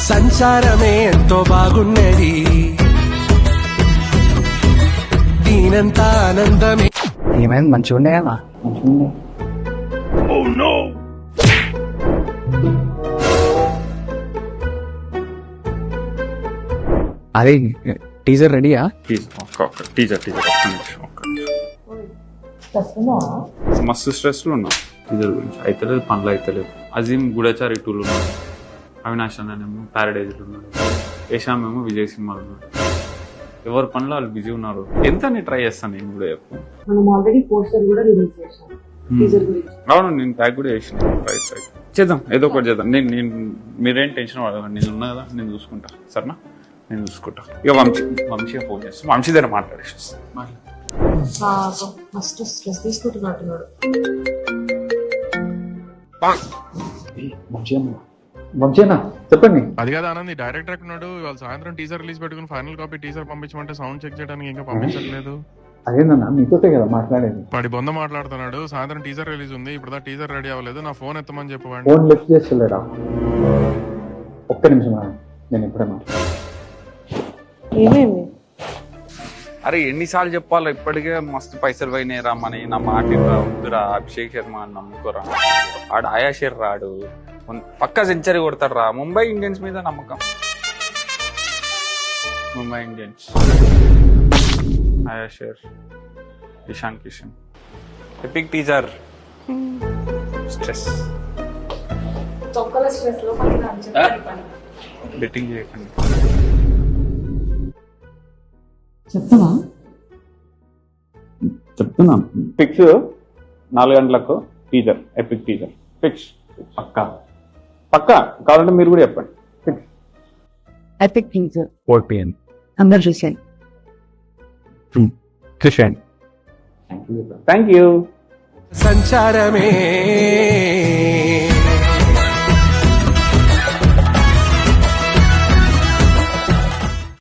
సంచారమే ఎంతో బాగున్నది దీనంత ఆనందమే. ఏమైంది మంచిగా ఉండే కదా? అదే టీజర్ రెడీయా? టీజర్ మస్తు స్ట్రెస్ లో ఉన్నా టీజర్ గురించి. అయితలేదు, పనులు అయితలేదు. అజీమ్ గూఢచారి 2 ఉన్నాడు, అవినాష్ అన్ననేమో ప్యారడైజ్ ఉన్నాడు, యశామ్ ఏమో విజయ్ సినిమాలు ఉన్నాడు. ఎవరి పనులు వాళ్ళు బిజీ ఉన్నారు. ఎంత ట్రై చేస్తాను నేను కూడా చెప్పు. అవును, నేను ట్యాగ్ కూడా చేసిన. రైట్ చేద్దాం, ఏదో ఒకటి చేద్దాం. నేను మీరేం టెన్షన్ పడకండి, నేను ఉన్నా కదా, నేను చూసుకుంటా. సరేనా? నేను చూసుకుంటా. ఇక వంశీ ఫోన్ చేస్తాను, వంశీ దగ్గర మాట్లాడేసి ఫస్ట్ స్ట్రెస్ తీసుకుంటున్నట్టున్నాడు. వంశీనా చెప్పండి. అది కాదు ఆనంద్, డైరెక్టర్ ఎక్కడున్నాడు? ఇవాళ సాయంత్రం టీజర్ రిలీజ్ పెట్టుకుని ఫైనల్ కాపీ టీజర్ పంపించమంటే సౌండ్ చెక్ చేయడానికి ఇంకా పంపించట్లేదు. అదేందన్నా మీతోటే కదా మాట్లాడేది. వాడి బొంద మాట్లాడుతున్నాడు. సాయంత్రం టీజర్ రిలీజ్ ఉంది, ఇప్పుడు టీజర్ రెడీ అవ్వలేదు. నా ఫోన్ ఎత్తమని చెప్పండి. ఫోన్ లిఫ్ట్ చేస్తలేడా? ఒక్క నిమిషం నేను ఇప్పుడే మాట్లాడు. ఏమేమి? అరే ఎన్నిసార్లు చెప్పాలి, ఇప్పటికే మస్తు పైసలు పోయినాయి రమ్మని. నా మాట వద్దురా, అభిషేక్ శర్మ అని నమ్ముకోరా. ఆడు ఆయాషేర్ రాడు, పక్కా సెంచరీ కొడతాడు రా. ముంబై ఇండియన్స్ మీద నమ్మకం. ముంబై ఇండియన్స్, ఆయాషేర్, Ishan Kishan. Epic teaser. Stress betting చేయకండి. చెప్తావా? చెప్తున్నాను. ఫిక్స్ 4 గంటలకు టీజర్, ఎపిక్ టీజర్ ఫిక్స్. పక్కా కావాలంటే మీరు కూడా చెప్పండి. ఫిక్స్. Epic teaser 4 PM. అందరు చూసాను. చూశాను. Thank you. సంచారమే